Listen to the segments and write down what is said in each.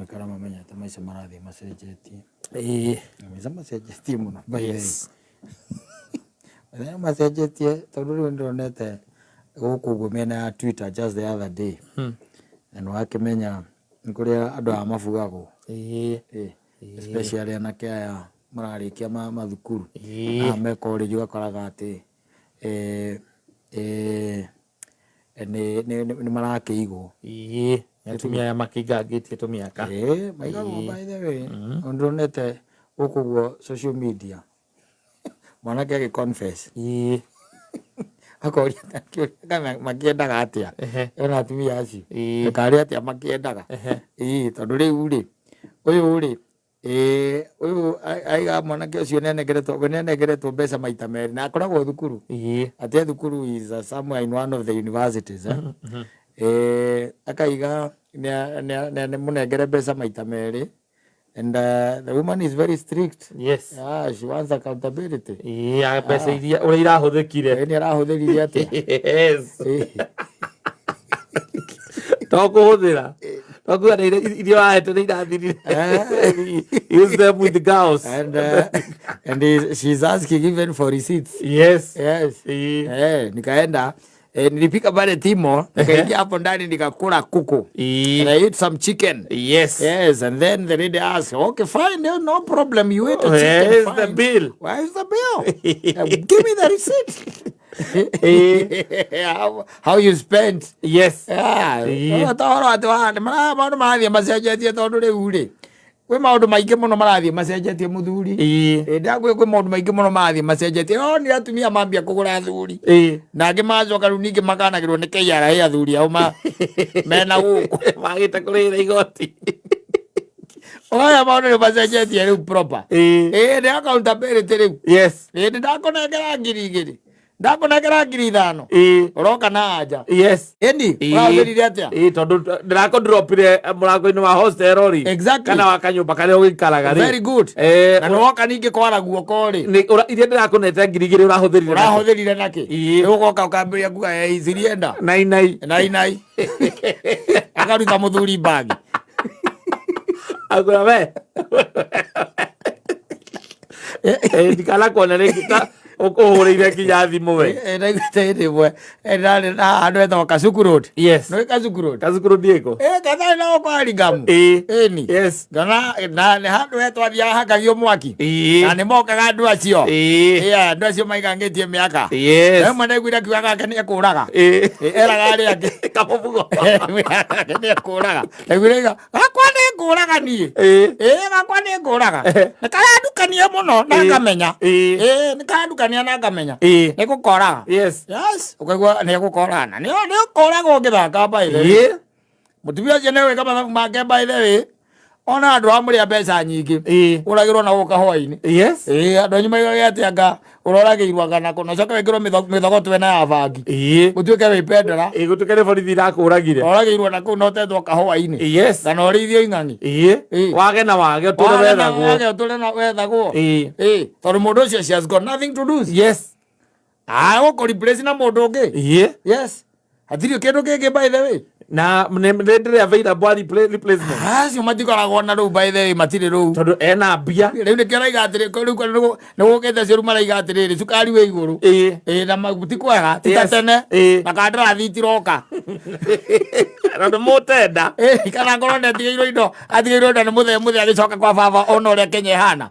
Mwekara mamenya tamaica marathi macenjetie. Maica macenjetie muno. Yes. Macenjetie tondu riu ndonete guku mena ya Twitter just the other day. Na wakimenya nkuria andu a mabugagwo. Especially anake aya mararikia mathukuru. Meka urigi ugakoraga ati ni marakiigwo. Atumia ya makigagitie tumiaka. Maigagwo by the way. Ndonete guku social media. Mwanake akiconfess. Akoria kama makiendaga atia. Ona atumia acio. Ndukari atia makiendaga. Tondu riu ri uyu aiga mwanake ucio nenegeretwo mbeca maita meri na akoragwo thukuru. Ati thukuru is somewhere in one of the universities. Akaiga ne munengere mbeca maita meri. And the woman is very strict. Yes. She wants accountability. Pesa iria uri irahuthikire. Ni arahuthirire atia. Yes. Tokuhuthira. Tokuga ni irio ahete ni irathirire. Use them with the girls. And she's asking even for receipts. Yes. Yes. Nikaenda nilipika pale Timo, nikaingia hapo ndani nikakula kuku. And I ate some chicken. Yes. Yes, and then the lady asked, okay, fine, no problem, you ate a chicken. Where's fine. The bill? Where is the bill? Give me the receipt. How you spent? Yes. Maundu marathie macenjetie tondu riu ri kwi maundu maingi muno marathie macenjetie muthuri. Ndagwe kwi maundu maingi muno marathie macenjetie. Ni atumia mambia kugura athuri. Na angi macoka riu ningi makanagirwo ni KRA athuri au mena guku magite kurira igoti. Oya maundu ni macenjetie riu proper. Ni accountability riu. Yes. Ni ndakonengera ngiri igiri. Ndakonengera ngiri 5. Uroka na aja. Yes. Endi urathirire atia? Tondu ndirako dropire murango-ini wa hostel ori. Exactly. Kana wa kanyumba karia wikaraga ri. Very good. Na noka ningi kwara guoko ri. Ni iria ndirakunete ngiri igiri urahuthirire naki? Ugoka ukambiria kuga izirienda. Nai. Akaruta muthuri bagi. Agora we. Ndikala kona rekita ukuhurire kinya thimu we. Ndagiteire na andu etho Kasuku Road. Yes. No Kasuku Road. Kasuku Road iko. Kana na kwari gamu. Ni. Yes. Na handu etho athia hakagio mwaki. Na ni mokaga andu acio. Andu acio maigangitie miaka. Yes. Na mwana gwira kiwaga kani akuraga. Eraga ri ake kamubugo. Kani akuraga. Egwira akwane kuraga ni. Akwane kuraga. Na kala dukania muno na ngamenya. Ni kala dukania na ngamenya. Ni gukora. Yes. Ukaigua ni gukora na ni ukoraga ngithaka baithe. Mutumia cio newe kama make baithe ona andu amuri mbeca nyingi uragirwo na guka hwaini. Yes. Andu anyu maigaga atianga uroragirwa kana kono coka wekirwo mithogo twena ya bangi. Mutuike wipendera. Gutukere borithi irakuragire. Uragirwo na ku no tethwo kahwaini. Yes. Kana urithio ing'ang'i. Wage na wage uture wethagwo. Wage uture na wethagwo. Tondu mundu ucio she has got nothing to do. Yes. Uko replace na mundu ungi. Yes. Hatiri kindu kingi by the way. Na ndire available replacement. Acio matikoragwo na riu by the way matire riu. Tondu ena mbia. Riu ni kira igatire riu ni gukete cio mara igatire cukari we iguru. Na maguti kwega titatene. Makandara thitiroka. Rondu mutenda. Kana ngoro ndetigeirwo indo atigeirwo ni muthe agicoka kwa baba ona uria Kenya ihana.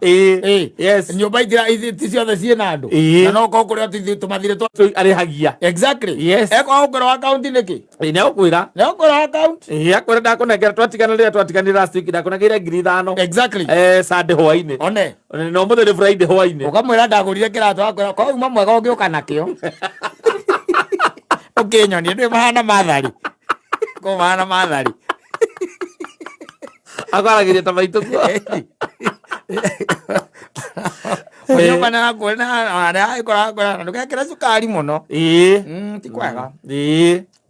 Yes. Nyumba itira ciothe ciena andu. Na no ko kuria tumathire arihagia. Exactly. Yes. Eko ukoro account niki. Ne ukwira. Ukoro account. Akwira ndakunengera twatiganire last week ndakunengera ngiri 5. Exactly. Sunday hwaini. One. No muthenya Friday hwaini. Ukamwira ndagurire kiratu akwira kwa uma mwega ungiuka nakio. Nyonie ndi mahana mathari. Ko mahana mathari. Akwaragiria ta maitu kwa. Oyo kana kuona ara ikora ndukekera cukari muno. Ti kwega.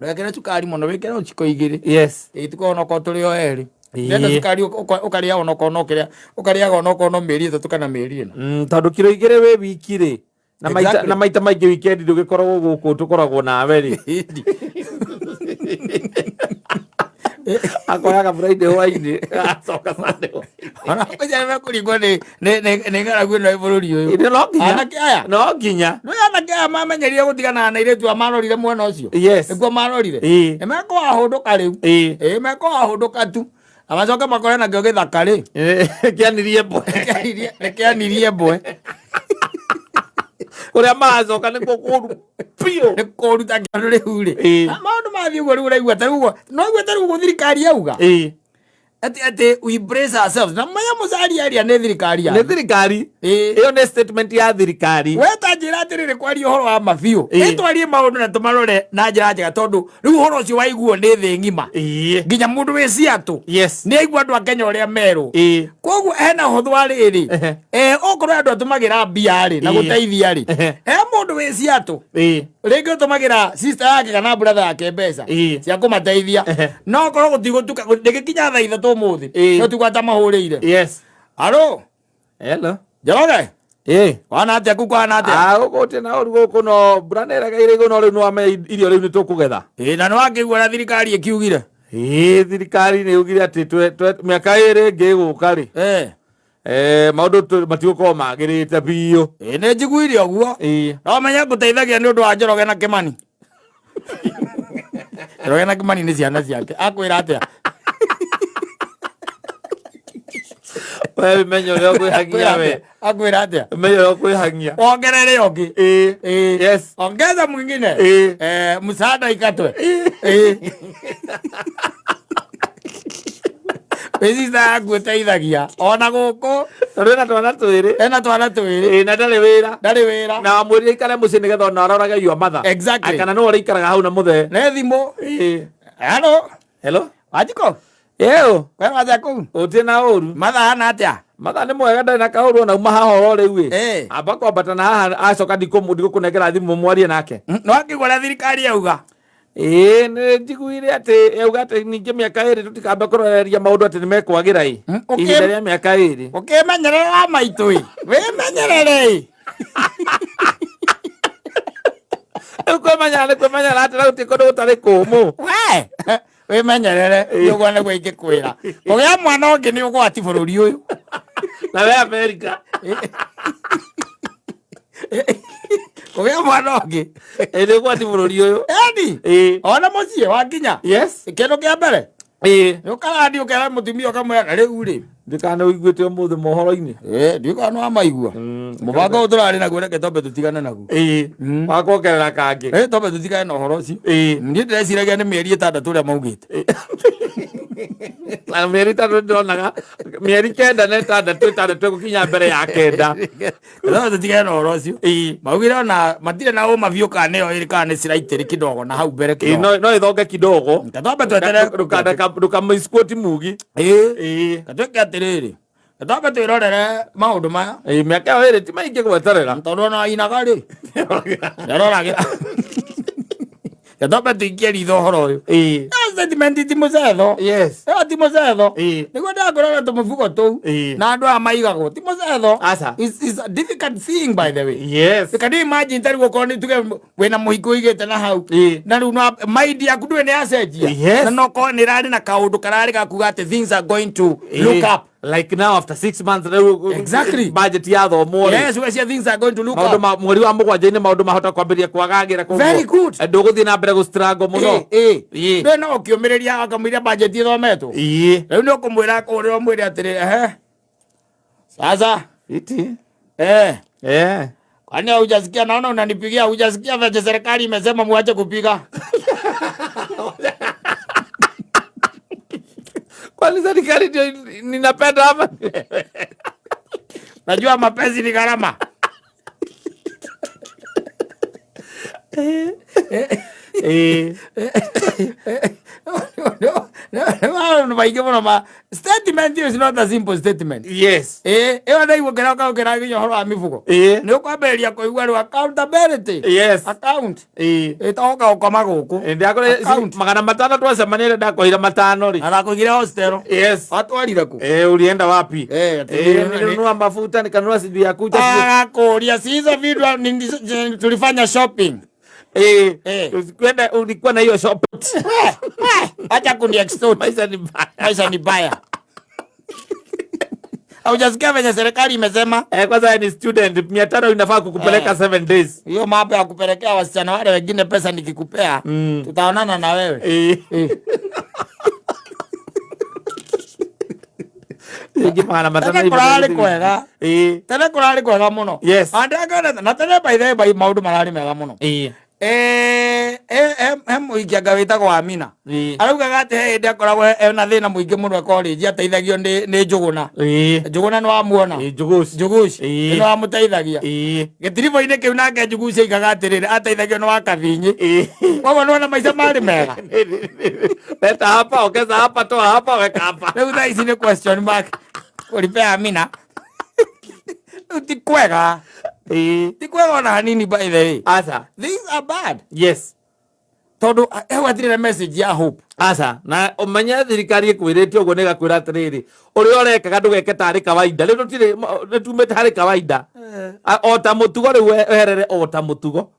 Ndukekera cukari muno wikera uciko igiri. Yes. Tukona ko turi o eri. Nenda cukari ukaria ona kono kiria ukaria ona kono meri 3 kana meri 4. Tondu kiro igire we wiki ri. Na maita maingi weekend ndugikoragwo guku tukoragwo nawe ri. Akoya ka Friday hwaini acoka Sunday. Ona kujame kuringwo ni ngaragu no ibũrũri ũyũ. Ine no nginya. Anake aya. No nginya. No anake aya mamenyerire gutigana na iretu amarorire mwena ũcio. Yes. Nĩguo marorire. Meko ahũndũka rĩu. Meko ahũndũka tu. Amacoka makore na kĩo gĩthaka rĩ. Kĩanirie mbwe. Kĩanirie mbwe. Kuria macoka nĩkuo kũru pio. Nĩ kũruta kĩondo rĩu rĩ. Maũndũ mathiĩ ũguo rĩu ũraigua ta rĩu no igua ta rĩu thirikari yauga. Ati we brace ourselves. Na maya mũcari aria nĩ thirikari ya. Nĩ thirikari. Ĩyo nĩ statement ya thirikari. Weta njĩra atĩrĩrĩ kwaria ũhoro wa mabiũ. Ĩtwarie maũndũ na tũmarore na njĩra njega tondũ rĩu ũhoro ũcio waiguo nĩ thĩ ng'ima. Nginya mũndũ wĩ Seattle. Yes. Nĩ aigua andũ a Kenya ũrĩa merũ. Koguo hena ũhũthũ wa rĩrĩ. Okorwo andũ atũmagĩra mbia rĩ na gũteithia rĩ. Mũndũ wĩ Seattle. Rĩngĩ ũtũmagĩra sister yake kana brother yake mbeca cia kũmateithia. No korwo gũtigũtuka ndĩgĩkinya thaa ithatũ mũthĩ. No tigwata mahũrĩire. Yes. Alo. Hello. Njoroge. Wana atĩa kuku wana atĩa? Gũkũ na ũru gũkũ no mbura nĩ ĩregeire igũrũ no rĩu no ame irio rĩu nĩ tũkũgetha. Na nĩ wakĩigua ũrĩa thirikari ĩkiugire? Thirikari nĩ yugire atĩ mĩaka ĩrĩ ĩngĩgũka rĩ. Maũndũ matigũkorwo magĩrĩte biũ. Nĩ njiguire ũguo. No menye ngũteithagia nĩ ũndũ wa Njoroge na Kĩmani. Njoroge na Kĩmani nĩ ciana ciake. Akwĩra atĩa? Wewe menyo leo kuihangia we. Akwĩra atĩa? Menyo leo kuihangia. Ongerere ũngĩ. Yes. Ongeza mwingine. Msaada ikatwe. Sister agũteithagia ona gũkũ. Rwena twana twĩrĩ. Ena twana twĩrĩ. Na ndarĩ wĩra. Ndarĩ wĩra. Na mwĩrĩ ikare mũciĩ nĩgetha ona arorage your mother. Exactly. Kana no ũrĩikaraga hau na mũthe. Nĩ thimũ. Hello. Hello. Wajiko. Eo. Kwani waza kuu? Uti na ũru. Matha hana atĩa? Matha nĩ mwega ndarĩ na kaũru na uma haha rĩu ĩ. Amba kwambatana haha acoka ndikũnengera thimũ mwarie nake. No akĩgwa ũrĩa thirikari yauga. Nĩ njiguire atĩ yauga atĩ ningĩ mĩaka ĩrĩ tũtikambe kũroreria maũndũ atĩ nĩ mekwagĩra ĩ. Ihinda rĩa mĩaka ĩrĩ. Ũkĩmenyerera wa maitũ ĩ. Wĩmenyerere ĩ. Kwĩmenyerera atĩ gũtirĩ kũndũ gũtarĩ kũmũ. Wĩmenyerere ũguo nĩguo ingĩkwĩra. Kũgĩa mwana ũngĩ nĩ ũgwati bũrũri ũyũ. Na we Amerika. Kũgĩa mwana ũngĩ nĩ ũgwati bũrũri ũyũ. Eni. Ona mũciĩ wakinya. Yes. Kĩndũ kĩa mbere. Nĩ ũkarathi ũkera mũtumia ũkamwĩra rĩu rĩ. Ndikana ũiguĩte ũmũthĩ mohoro-inĩ. Ndikana no amaigua. Mũbango ũyũ tũrarĩ naguo reke twambe tũtigane naguo. Wa kuongerera kangĩ. Twambe tũtigane na ũhoro ũcio. Niĩ ndĩreciragia nĩ mĩeri 6 ũrĩa maugĩte. Na mĩeri 3 ndĩronaga mĩeri 9 na 6 gũkinya mbere ya 9. Twambe tũtigane na ũhoro ũcio. Maugire ona matirĩ na ũma biũ kana ĩyo ĩrĩ kana nĩ ciraitĩrĩ kidogo na hau mbere kidogo. No ĩthonge kidogo. Twambe twetere ndũkamĩsquoti mugi. Gatuĩke atĩrĩrĩ. Twambe twĩrorere maũndũ maya. Mĩaka ĩyo ĩrĩ ti maingĩ gweterera. Tondũ ona inaga rĩ. Ndaroragĩra. Twambe tũikie ritho ũhoro ũyũ. Statement ti mũcetho. Yes. Ti mũcetho. Nĩguo ndakũrora tũmũbugo tũu. Na andũ aya maigagwo. Ti mũcetho. It's a difficult thing by the way. Yes. Can you imagine tari gũkorwo nĩ tuge wĩna mũhiko igĩte na hau. Na rĩu maindi yaku ndũĩ nĩ yacenjia. Na no korwo nĩ ĩrarĩ na kaũndũ kararĩ gakuga atĩ things are going to look up. Like now after 6 months exactly budget ya thomo. Yes, we see things are going to look up. Maũndũ mweri wa mũgwanja-inĩ maũndũ mahota kwambĩrĩria kwagagĩra koguo. Very good. Ndũgũthiĩ na mbere gũstruggle mũno. Ndĩ no ũkĩũmĩrĩria akamwĩra budget ĩthometwo. Rĩu nĩ ũkũmwĩra kũrĩa ũmwĩre atĩrĩ sasa iti kwani hujasikia? Naona unanipigia. Hujasikia vile serikali imesema muache kupiga? Kwani serikali ndio ninapenda hapa? Najua mapenzi ni gharama. Statement is not a simple statement. Yes. Ewa na iwo kera horo wa mifugo. Ni ukwambĩrĩria kũigua rĩu accountability. Yes. Account. Ĩtoka ũkoma gũkũ. Ndakore 500 twacemanĩre ndakohira 5 ri. Arakũigire hostel. Yes. Watwarire kũ? Ulienda wapi? Nilinunua mafuta nikanunua sidi ya kucha. Akakũria si hizo vitu tulifanya shopping. Kwenda ulikuwa na hiyo shop. Acha kuni extort. Maisha ni baya. Haujasikia venye serikali imesema? Kwanza ni student 500 inafaa kukupeleka 7 days. Hiyo mambo ya kupelekea wasichana wale wengine pesa nikikupea, tutaonana na wewe. Tene kurali kwega muno. Yes. Na tene by the way maundu marari mega muno. Muikia witagwo Amina araugaga ati he ndi akoragwo ena thina muingi muno college ateithagio ni Njuguna. Njuguna ni wamuona? Njuguci ni wamuteithagia gitiribo-ini kiu nake Njuguci aigaga atiriri ateithagio ni wa Kathinyi. Koguo niwona maica mari mega. Leta hapa, ongeza hapa, toa hapa, weka hapa. Riu thaa ici ni question mark ulipea Amina. Ti kwega. Ti kwega ona hanini by the way. Asa. These are bad. Yes. Tondu atirire message ya hope. Asa. Na umenya thirikari ikwirite uguo ni gakwira atiriri. Uri oreka gandu geke tari kawaida. Riu tutire tumete hari kawaida. Ota mutugo riu weherere ota mutugo.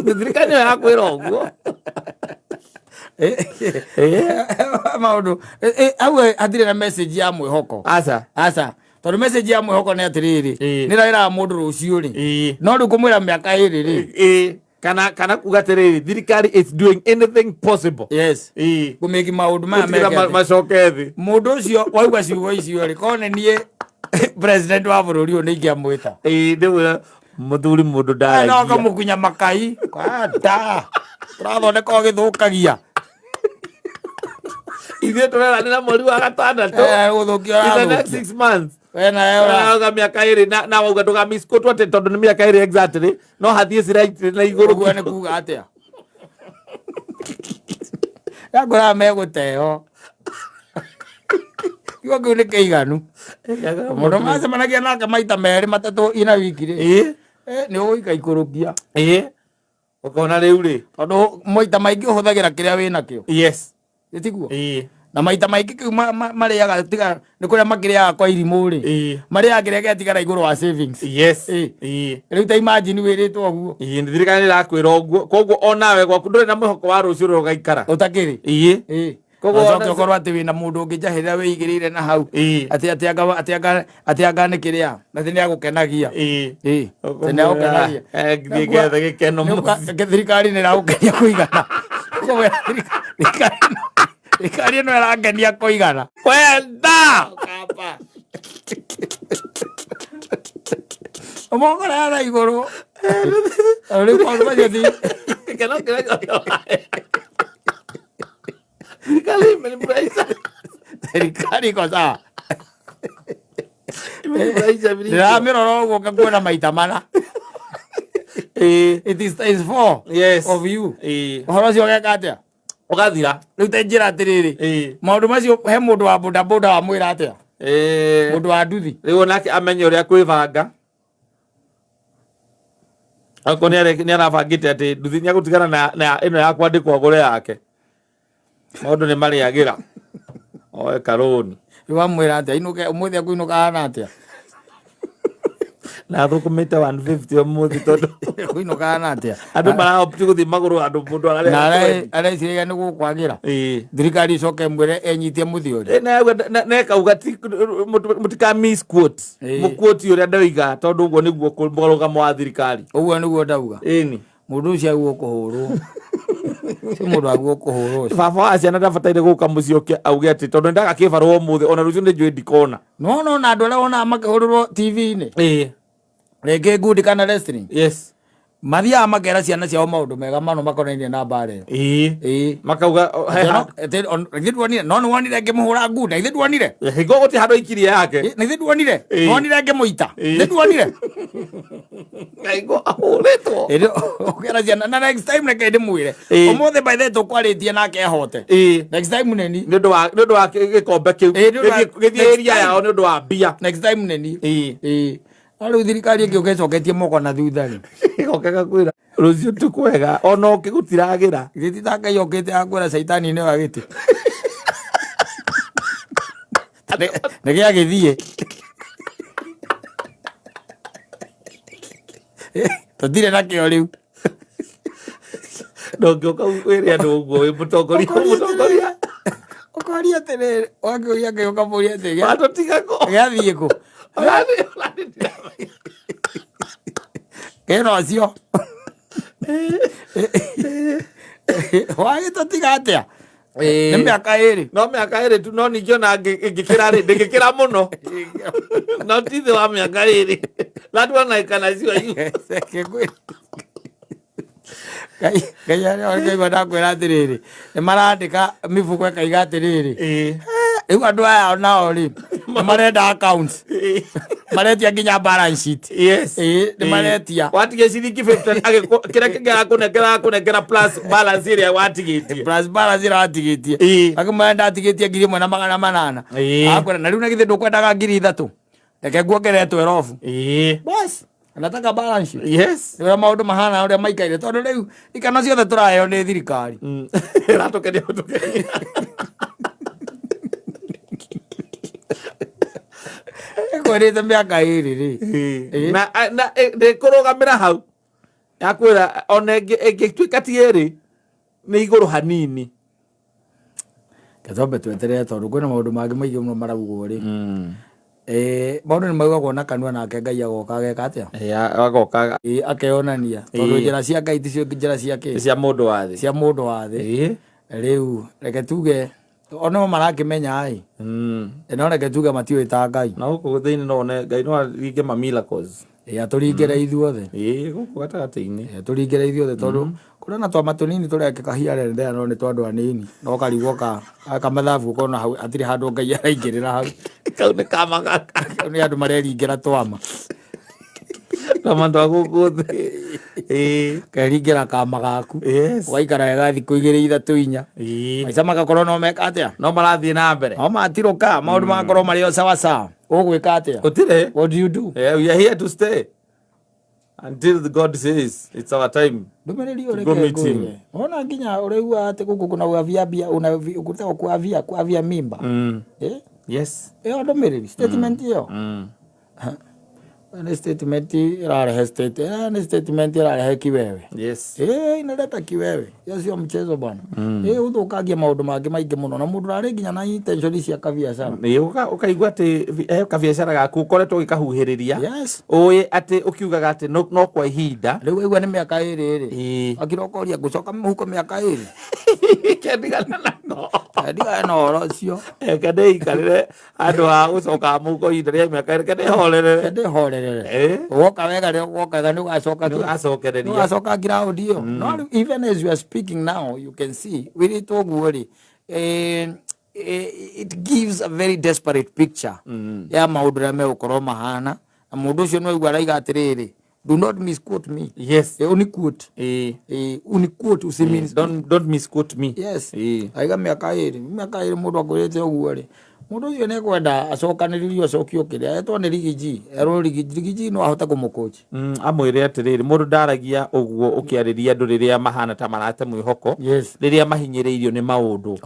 Thirikari ya kwira uguo. Maundu. Awe atirire message ya mwihoko. Asa. Tondu message ya mwihoko ni atiriri. Ni raira mundu rucio ri. No ru kumwira miaka iri ri. Kana kugatiriri thirikari is doing anything possible. Yes. Kumeki maundu ma mega. Macokethi. Mundu ucio waigua ciugo icio ri kone nie president wa bururi uyu ni ingiamwita. Ndiwe muthuri mundu ndaragia. No kamukunya makai. Kwata. Turathondeka githukagia. Ithe turera mweri wa gatandatu. Guthukia in the next 6 months. Wena miaka iri na wauga ndugamiskotwo ati tondu ni miaka iri exactly no hathie right na iguru gwa ni kuga atia yagora meguteo kiwa kiu ni kiiganu mundu macemanagia nake maita meri matatu ina wiki ri ni uguika ikurukia ukona riu ri tondu maita maingi uhuthagira kiria wina kio. Yes. Itiguo na maita maingi kiu mariaga tiga ni kuria makiriaga kwa irimu ri mariaga kiria getigara iguru wa savings. Yes. Riu ta imagine wiritwo guo ni thirikari ni rakwira uguo koguo onawe gwaku nduri na muhoko wa rucio ru ugaikara utakiri koguo tokorwo ati wina mundu ungijahirira wiigirire na hau ati anga ni kiria na thini agukenagia thini agukenagia ngigethe gikeno thirikari ni ragukenia kuigana koguo thirikari no irangenia kuigana kwenda kapa omongora na iguru ari kwa majethi keno Serikali imenifurahisha. Serikali iko sawa. Imenifurahisha vile. Ndio miroro ugo kakuona maita mana. It is 4 yes of you. Horo cio gekatia. Ugathira. Riu te njira atiriri. Maundu macio he mundu wa boda boda wa mwira atia. Mundu wa nduthi. Riu nake amenye uria kwibanga. Ako ni arabangite ati nduthi nya gutigana na ino ya kwandikwo gore yake. Maundu ni mariagira oe karoni iwamwira atia inuke umuthi akuinuka ana atia na thukumite 150 umuthi tondu kuinuka ana atia andu marahopti guthi maguru andu mundu araiciriga ni gukwagira thirikari icoke mwire enyitie muthi uri na kauga mutika misquote muquote uria ndoiga tondu uguo niguo kurugamo wa thirikari uguo niguo ndauga ini mundu ucio aguo kuhurwo mundu aguo kuhurwo baba wa ciana ndabataire guka mucioke auge ati tondu ndaga kibarwo muthi ona rucio ni njui ndikona no na andu aria wona makihurwo TV-ini rege good kana wrestling yes mathia makera ciana ciao maundu mega mano makonainie na bare makauga nithitwonire no ni wonire ngimuhura nguda ithitwonire higo guti handu ikiria yake nithitwonire wonire ngimuita nithitwonire ngaigo ahuretwo ukera ciana na next time reke ndimwire umuthi by the tukwaritie nake ahote next time neni ndu wa gikombe kiu githieria yao ndu wa bia next time neni Alu thirikari ingiugecoketie moko na thutha-ri igokega kwira rucio tukwega ona ukigutiragira gititaka yokete akwira shaitani ni wagiti nege agithie tutire na kio riu ndongoka wĩre andũ ũguo wĩ mũtongoria ũkoria atĩrĩrĩ wakĩũria kĩũka mũria atĩ watũtiga kũ gĩathiĩ kũ kĩno cio wagĩtũtiga atĩa nĩ mĩaka ĩrĩ no mĩaka ĩrĩ tu no ningĩ ona ngĩkĩra rĩ ndĩngĩkĩra mũno no tithĩ wa mĩaka ĩrĩ that one I can assure you Ngai arĩa ngaigua ndakwĩra atĩrĩrĩ nĩ marandĩka mĩbuko ĩkaiga atĩrĩrĩ rĩu andũ aya nao rĩ nĩ marenda accounts maretia nginya balance sheet nĩ maretia watigia ciringi 50 kĩrĩa kĩngĩra kũnengera plus balance ĩrĩa watigĩtie akĩ marenda atigĩtie 1,800 akwĩra na rĩu na githĩ ndũkwendaga 3,000 reke nguongerere 12 bas anataka balance sheet nĩũrĩa maũndũ mahana ũrĩa maikaire tondũ rĩu ikano ciothe tũraheo nĩ thirikari ĩratũkenia ĩkwĩrĩte mĩaka ĩrĩ rĩ na ndĩkũrũgamĩra hau yakwĩra ona ĩngĩtuĩka ti ĩrĩ nĩ igũrũ hanini gĩtombe tweterere tondũ kwĩna maũndũ mangĩ maingĩ mũno maragwo rĩ maũndũ nĩ maugagwo na kanua nake Ngai agoka ageka atĩa agoka akeyonania tondũ njĩra cia Ngai ticio njĩra ciake cia mũndũ wa thĩ rĩu reke tuge ono marakĩmenya no reke tuge matiũĩ ta Ngai na gũkũ thĩinĩ no one Ngai no aringe ma miracles atũringĩre ithuothe gũkũ gatagatĩ-inĩ atũringĩre ithuothe tondũ kũrĩa na twama tũnini tũrekĩka hiarendea no nĩ tondũ anini no karigwo kamathabu ũkona hau hatirĩ handũ Ngai araingĩrĩra hau kau nĩ kama gaka kau nĩ andũ mareringĩra twama twa gũkũ thĩ keringĩra kama gaku ũgaikara wega thikũ 2-3 4 maica magakorwo no meka atĩa no marathiĩ na mbere no matirũka maũndũ magakorwo marĩ o sawa ũgwĩka atĩa gũtirĩ what do you do we are here to stay until the God says it's our time ndũmĩrĩri ũreke ona nginya ũrĩua atĩ gũkũ kuna ukutaka kuavia mimba yes ĩyo ndũmĩrĩri statement ĩyo ni statement irarehe kiwewe inaleta kiwewe sio mchezo bwana uthukagia maundu mangi maingi muno na mundu rari nginya na intention cia kabiacara ukaigua ati kabiacara gaku ukoretwo gikahuhiriria uĩ ati ukiugaga ati no kwa ihinda riu igua ni miaka iri ri akirokoria gucoka muhuko miaka iri kendigana no oro cio kadeikarire andu a gucoka muhuko ihinda ria miaka iri kadehorere woka wega rä wokaga nä ũgacoka ground ĩyo no even as you are speaking now you can see wĩrĩtwo guo rĩ it gives a very desperate picture ya maũndũ rĩa megũkorwo mahana na mũndũ ũcio nĩ waigua araiga atĩrĩrĩ do not misquote me uniquote uniquote usimeans don't misquote me aiga mĩaka ĩrĩ mũndũ akwĩrĩte ũguo rĩ mũndũ ũcio nĩ kwenda acokanĩrĩrio acokio kĩrĩa etwo nĩ rigiji no ahota kũmũkũci amwĩre atĩrĩrĩ mũndũ ndaragia ũguo ũkĩarĩria andũ rĩrĩa mahana ta marate mwĩhoko rĩrĩa mahinyĩrĩirio nĩ maũndũ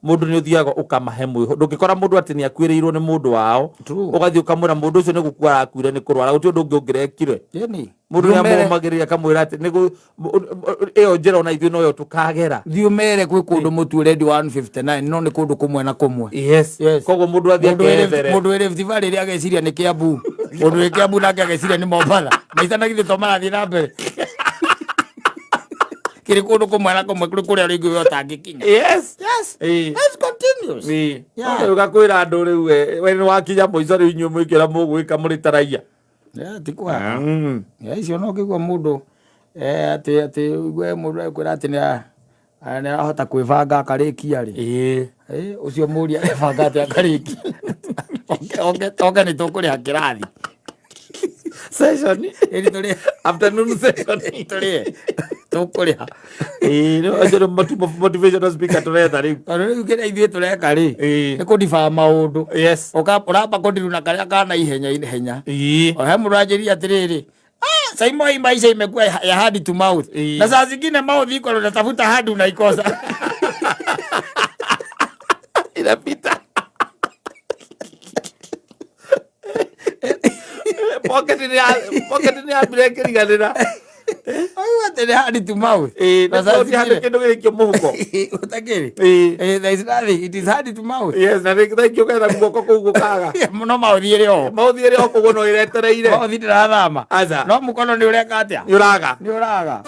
mũndũ nĩ ũthiaga ũkamahe mwĩhoko ndũngĩkora mũndũ atĩ nĩ akuĩrĩirwo nĩ mũndũ wao ũgathiĩ ũkamwĩra mũndũ ũcio nĩ gũkua arakuire nĩ kũrwara gũtirĩ ũndũ ũngĩ ũngĩrekire mũndũ nĩ amũmagĩrĩria akamwĩra atĩ ĩyo njĩra ona ithuĩ noyo tũkagera thiĩ ũmere gwĩ kũndũ mũtu ũrendi 159 no nĩ kũndũ kũmwe na kũmwe koguo mũndũ athiĩ akeethere mũndũ wĩrĩ Rift Valley rĩrĩa ageciria nĩ Kiambu mũndũ wĩ Kiambu nake ageciria nĩ Mombasa maica na githĩ to marathiĩ na mbere kĩrĩ kũndũ kũmwe na kũmwe kũrĩ kũrĩa rĩngĩ we ũtangĩkinya let's continue ũgakwĩra andũ rĩu we nĩ wakinya mũico rĩu inyuĩ mwĩkĩra mũgwĩka mũrĩ taraiya tikwa icio no kĩgua mũndũ atĩ we mũndũ ekwĩra atĩ nĩ arahota kwĩbanga akarĩkia rĩ ũcio mũria ebanga atĩ akarĩkia oke nĩ tũkũrĩha kĩrathi session afternoon session tũkũrĩha motivational speaker tũretha rĩu rĩu kĩrĩa ithuĩ tũreka rĩ nĩ kũdiba maũndũ ũramba kũndiru na karĩa kana ihenya he mũndũ anjĩria atĩrĩrĩ Saimo hii maisha imekuwa ya hard to mouth na saa zingine mouth iko unatafuta hard unaikosa inapita pocket ni break riganira ayo It hard to mouth. Na ti hande kindu gikio muhuko. Utakiri. There is nothing. It is hard to mouth. Yes, na thikio kaitha guoko kuu gukaga. Muno mouth ire ho. Mouth ire ho kugo no iretereire. Mouth ndirathama. Aza. No mukono ni ureka atia. Ni uraga. Ni uraga.